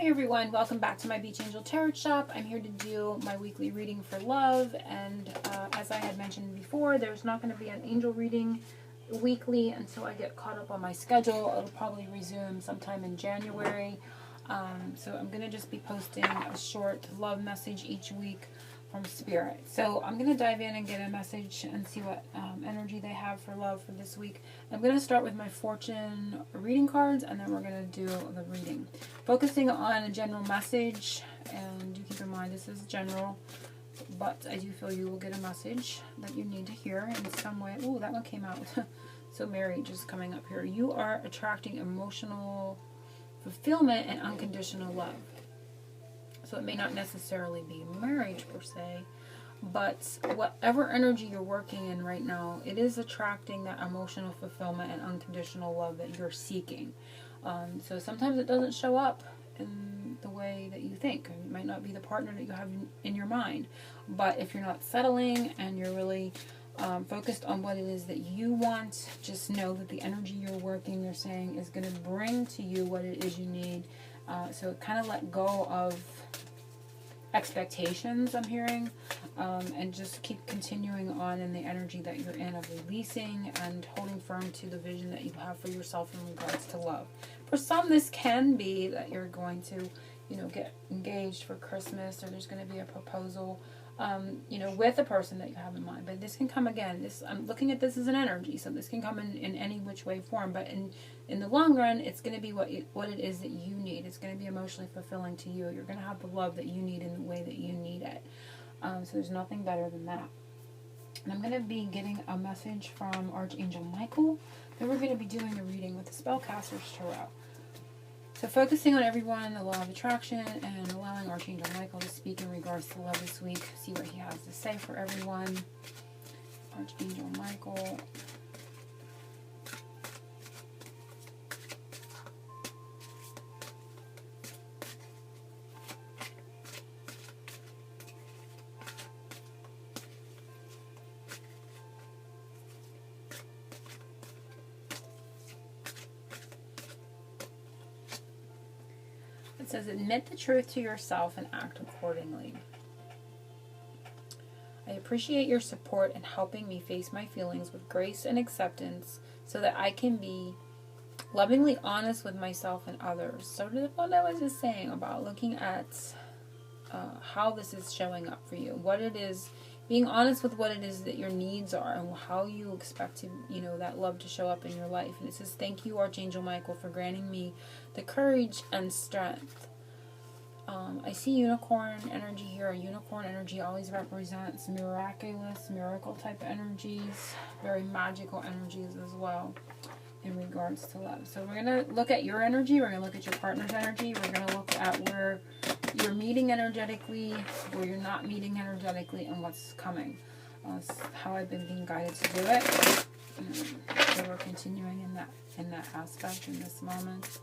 Hey everyone, welcome back to my Beach Angel Tarot Shop. I'm here to do my weekly reading for love, and as I had mentioned before, there's not going to be an angel reading weekly until I get caught up on my schedule. It'll probably resume sometime in January. So I'm going to just be posting a short love message each week from Spirit. So I'm going to dive in and get a message and see what energy they have for love for this week. I'm going to start with my fortune reading cards, and then we're going to do the reading. Focusing on a general message, and you keep in mind this is general, but I do feel you will get a message that you need to hear in some way. Ooh, that one came out. So Mary just coming up here. You are attracting emotional fulfillment and unconditional love. So it may not necessarily be marriage per se, but whatever energy you're working in right now, it is attracting that emotional fulfillment and unconditional love that you're seeking. So sometimes it doesn't show up in the way that you think. It might not be the partner that you have in your mind. But if you're not settling and you're really focused on what it is that you want, just know that the energy you're working, they're saying, is going to bring to you what it is you need. So kind of let go of expectations, I'm hearing, and just keep continuing on in the energy that you're in of releasing and holding firm to the vision that you have for yourself in regards to love. For some, this can be that you're going to, get engaged for Christmas, or there's going to be a proposal, with a person that you have in mind. But this can come again. I'm looking at this as an energy, so this can come in any which way form. But in the long run, it's going to be what it is that you need. It's going to be emotionally fulfilling to you. You're going to have the love that you need in the way that you need it. So there's nothing better than that. And I'm going to be getting a message from Archangel Michael. Then we're going to be doing a reading with the Spellcaster's Tarot. So focusing on everyone, the law of attraction, and allowing Archangel Michael to speak in regards to love this week. See what he has to say for everyone. Archangel Michael. It says, admit the truth to yourself and act accordingly. I appreciate your support in helping me face my feelings with grace and acceptance so that I can be lovingly honest with myself and others. So what I was just saying about looking at how this is showing up for you, what it is, being honest with what it is that your needs are and how you expect to, that love to show up in your life. And it says, thank you, Archangel Michael, for granting me the courage and strength. I see unicorn energy here. Unicorn energy always represents miraculous, miracle type energies, very magical energies as well in regards to love. So we're going to look at your energy. We're going to look at your partner's energy. We're going to look at where you're meeting energetically, where you're not meeting energetically, and what's coming. How I've been being guided to do it. So we're continuing in that aspect in this moment.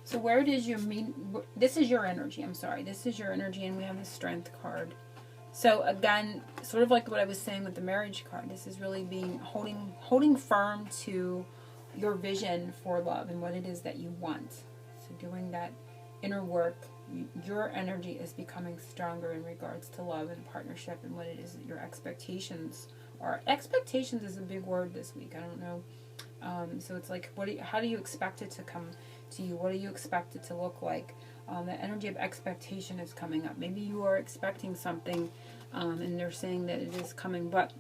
So where it is this is your energy, I'm sorry. This is your energy, and we have the Strength card. So again, sort of like what I was saying with the Marriage card, this is really being holding firm to your vision for love and what it is that you want. So doing that inner work, your energy is becoming stronger in regards to love and partnership and what it is that your expectations are. Expectations is a big word this week. I don't know. So it's like, how do you expect it to come to you? What do you expect it to look like? The energy of expectation is coming up. Maybe you are expecting something, and they're saying that it is coming, but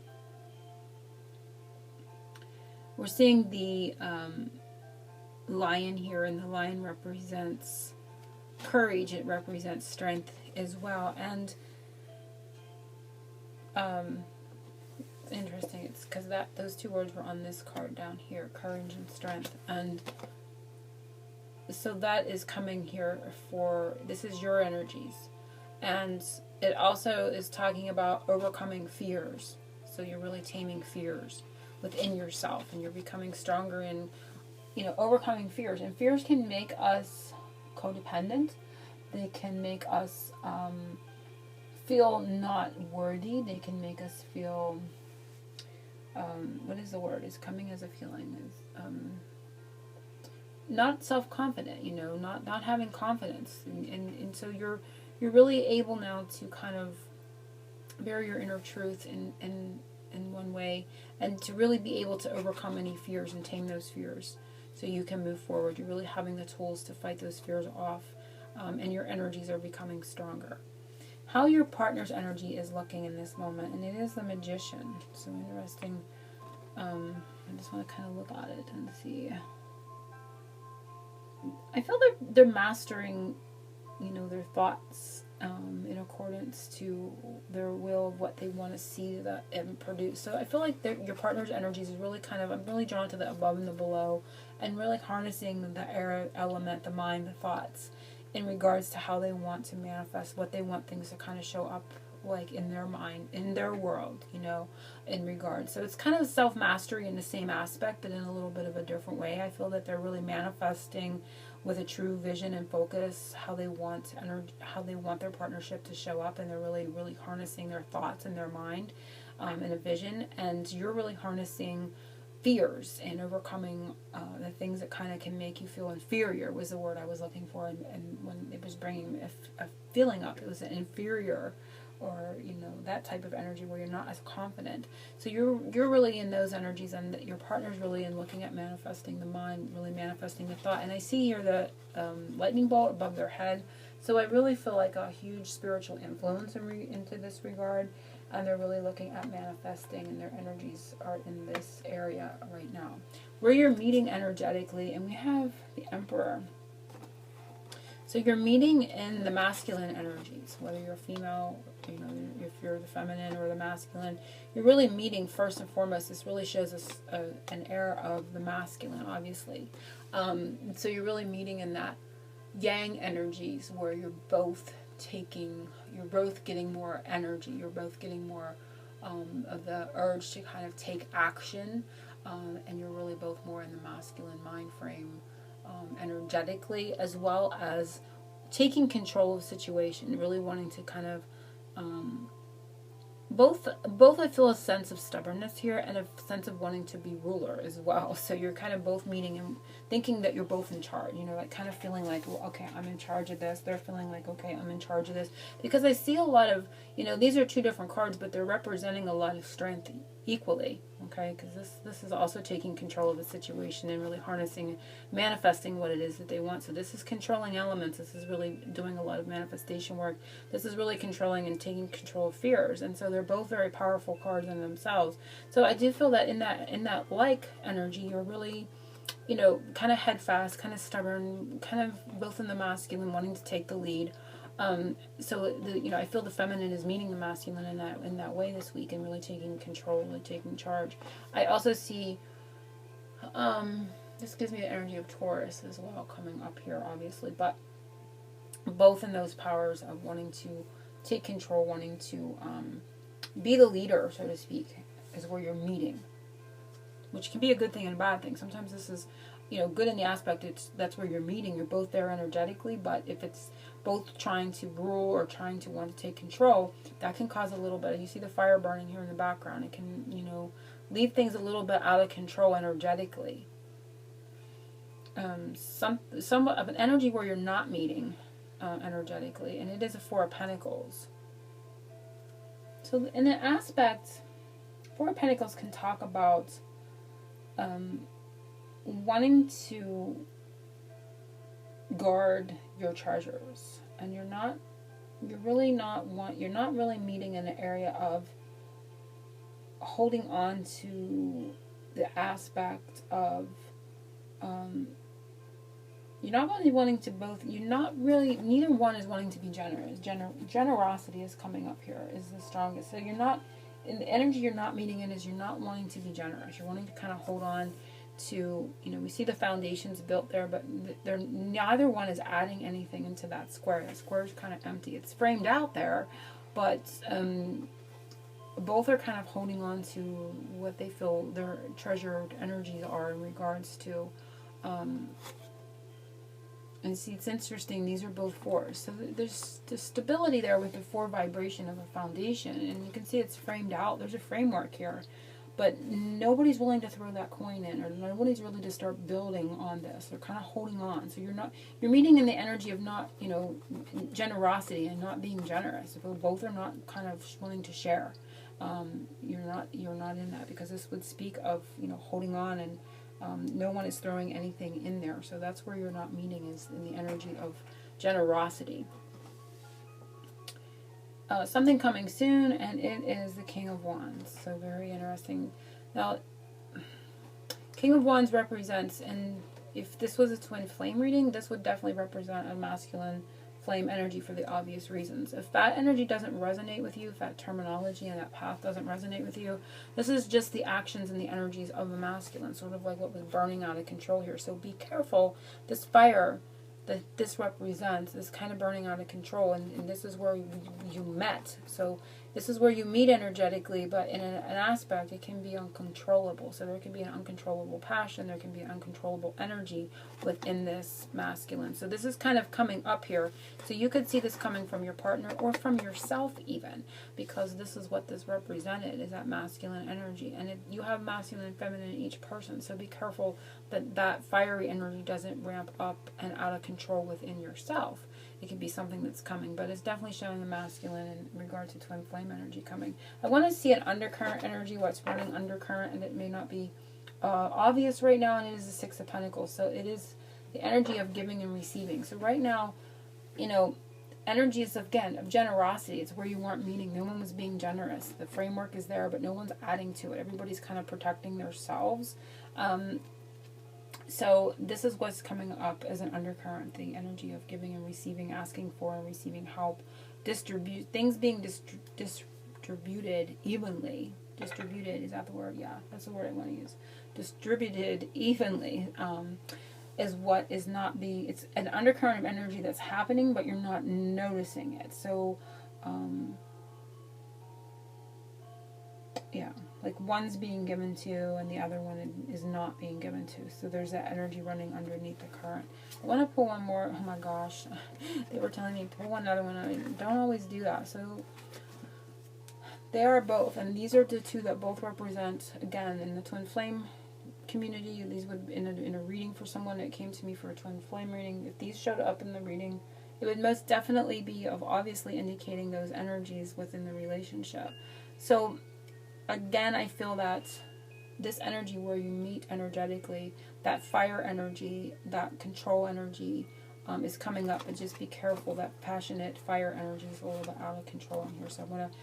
we're seeing the lion here, and the lion represents courage. It represents strength as well, and interesting. It's because those two words were on this card down here, courage and strength, and so that is coming here for, this is your energies. And it also is talking about overcoming fears. So you're really taming fears within yourself, and you're becoming stronger in you know, overcoming fears. And fears can make us codependent. They can make us feel not worthy. They can make us feel, what is the word? It's coming as a feeling. Is not self-confident, you know, not having confidence. And so you're really able now to kind of bear your inner truth in one way, and to really be able to overcome any fears and tame those fears so you can move forward. You're really having the tools to fight those fears off, and your energies are becoming stronger. How your partner's energy is looking in this moment, and it is the Magician. So interesting. I just want to kind of look at it and see. I feel they're mastering, you know, their thoughts in accordance to their will of what they want to see that and produce. So I feel like your partner's energies is really kind of, I'm really drawn to the above and the below, and really harnessing the air element, the mind, the thoughts, in regards to how they want to manifest, what they want things to kind of show up like in their mind, in their world, you know, in regards. So it's kind of self-mastery in the same aspect, but in a little bit of a different way. I feel that they're really manifesting with a true vision and focus how they want how they want their partnership to show up, and they're really harnessing their thoughts and their mind in a vision. And you're really harnessing fears and overcoming the things that kind of can make you feel inferior was the word I was looking for. And when it was bringing a feeling up, it was an inferior, or, you know, that type of energy where you're not as confident. So you're really in those energies, and your partner's really in looking at manifesting the mind, really manifesting the thought. And I see here the lightning bolt above their head. So I really feel like a huge spiritual influence into this regard. And they're really looking at manifesting, and their energies are in this area right now. Where you're meeting energetically, and we have the Emperor. So you're meeting in the masculine energies, whether you're female, you know, if you're the feminine or the masculine, you're really meeting first and foremost. This really shows us an air of the masculine, obviously. So you're really meeting in that yang energies where you're both getting more energy, you're both getting more of the urge to kind of take action, and you're really both more in the masculine mind frame. Energetically, as well as taking control of the situation, really wanting to kind of both I feel a sense of stubbornness here, and a sense of wanting to be ruler as well. So you're kind of both meeting and thinking that you're both in charge, you know, like kind of feeling like, well, okay, I'm in charge of this. They're feeling like, okay, I'm in charge of this. Because I see a lot of, you know, these are two different cards, but they're representing a lot of strength equally, okay? Because this is also taking control of the situation and really harnessing, manifesting what it is that they want. So this is controlling elements. This is really doing a lot of manifestation work. This is really controlling and taking control of fears. And so they're both very powerful cards in themselves. So I do feel that in that like energy, you're really, you know, kind of head fast, kind of stubborn, kind of both in the masculine, wanting to take the lead. So you know, I feel the feminine is meeting the masculine in that way this week, and really taking control, really taking charge. I also see, this gives me the energy of Taurus as well coming up here, obviously, but both in those powers of wanting to take control, wanting to be the leader, so to speak, is where you're meeting, which can be a good thing and a bad thing. Sometimes this is, you know, good in the aspect that's where you're meeting. You're both there energetically, but if it's both trying to rule or trying to want to take control, that can cause a little bit. You see the fire burning here in the background. It can, you know, leave things a little bit out of control energetically. Somewhat of an energy where you're not meeting energetically, and it is a Four of Pentacles. So in an aspect, Four of Pentacles can talk about wanting to guard your treasures, and you're not really meeting in the area of holding on to the aspect of neither one is wanting to be generous. Generosity is coming up here, is the strongest. So you're not, in the energy you're not meeting in, is you're not wanting to be generous. You're wanting to kind of hold on to, you know, we see the foundations built there, but neither one is adding anything into that square. The square is kind of empty. It's framed out there, but both are kind of holding on to what they feel their treasured energies are in regards to And see, it's interesting, these are both 4s. So there's the stability there with the 4 vibration of a foundation. And you can see it's framed out. There's a framework here. But nobody's willing to throw that coin in, or nobody's really to start building on this. They're kind of holding on. So you're meeting in the energy of not, generosity and not being generous. If both are not kind of willing to share, you're not in that, because this would speak of, holding on, and no one is throwing anything in there. So that's where you're not meeting, is in the energy of generosity. Something coming soon, and it is the King of Wands. So very interesting. Now, King of Wands represents, and if this was a twin flame reading, this would definitely represent a masculine flame energy for the obvious reasons. If that energy doesn't resonate with you, if that terminology and that path doesn't resonate with you, this is just the actions and the energies of a masculine, sort of like what was burning out of control here. So be careful. This fire that this represents is kind of burning out of control, and this is where you met. So this is where you meet energetically, but in an aspect it can be uncontrollable. So there can be an uncontrollable passion, there can be an uncontrollable energy within this masculine. So this is kind of coming up here. So you could see this coming from your partner or from yourself even, because this is what this represented, is that masculine energy. And you have masculine and feminine in each person, so be careful that that fiery energy doesn't ramp up and out of control within yourself. It could be something that's coming, but it's definitely showing the masculine in regard to twin flame energy coming. I want to see an undercurrent energy, what's running undercurrent, and it may not be obvious right now, and it is the 6 of Pentacles. So it is the energy of giving and receiving. So right now, energies, again, of generosity. It's where you weren't meeting. No one was being generous. The framework is there, but no one's adding to it. Everybody's kind of protecting themselves. So this is what's coming up as an undercurrent, the energy of giving and receiving, asking for and receiving help, things being distributed evenly. Distributed, is that the word? Yeah, that's the word I want to use. Distributed evenly is what is not being, it's an undercurrent of energy that's happening, but you're not noticing it. So, yeah, like one's being given to and the other one is not being given to. So there's that energy running underneath the current. I want to pull one more. Oh my gosh. They were telling me pull another one. I don't always do that. So they are both. And these are the 2 that both represent, again, in the twin flame community. These would, in a reading for someone that came to me for a twin flame reading, if these showed up in the reading, it would most definitely be of obviously indicating those energies within the relationship. So again, I feel that this energy where you meet energetically, that fire energy, that control energy is coming up. And just be careful, that passionate fire energy is a little bit out of control in here. So I'm going to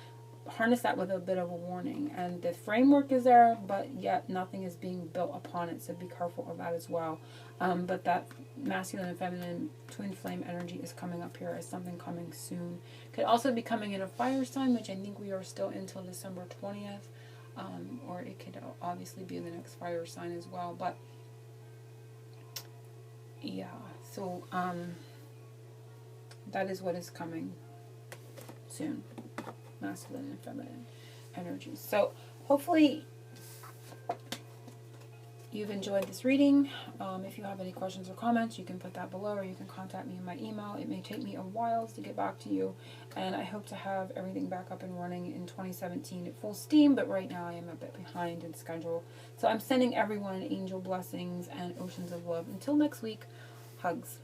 harness that with a bit of a warning. And the framework is there, but yet nothing is being built upon it. So be careful of that as well. But that masculine and feminine twin flame energy is coming up here as something coming soon. Could also be coming in a fire sign, which I think we are still until December 20th. Or it could obviously be the next fire sign as well. But yeah, so that is what is coming soon. Masculine and feminine energies. So hopefully you've enjoyed this reading. If you have any questions or comments, you can put that below, or you can contact me in my email. It may take me a while to get back to you, and I hope to have everything back up and running in 2017 at full steam, but right now I am a bit behind in schedule. So I'm sending everyone angel blessings and oceans of love. Until next week, hugs.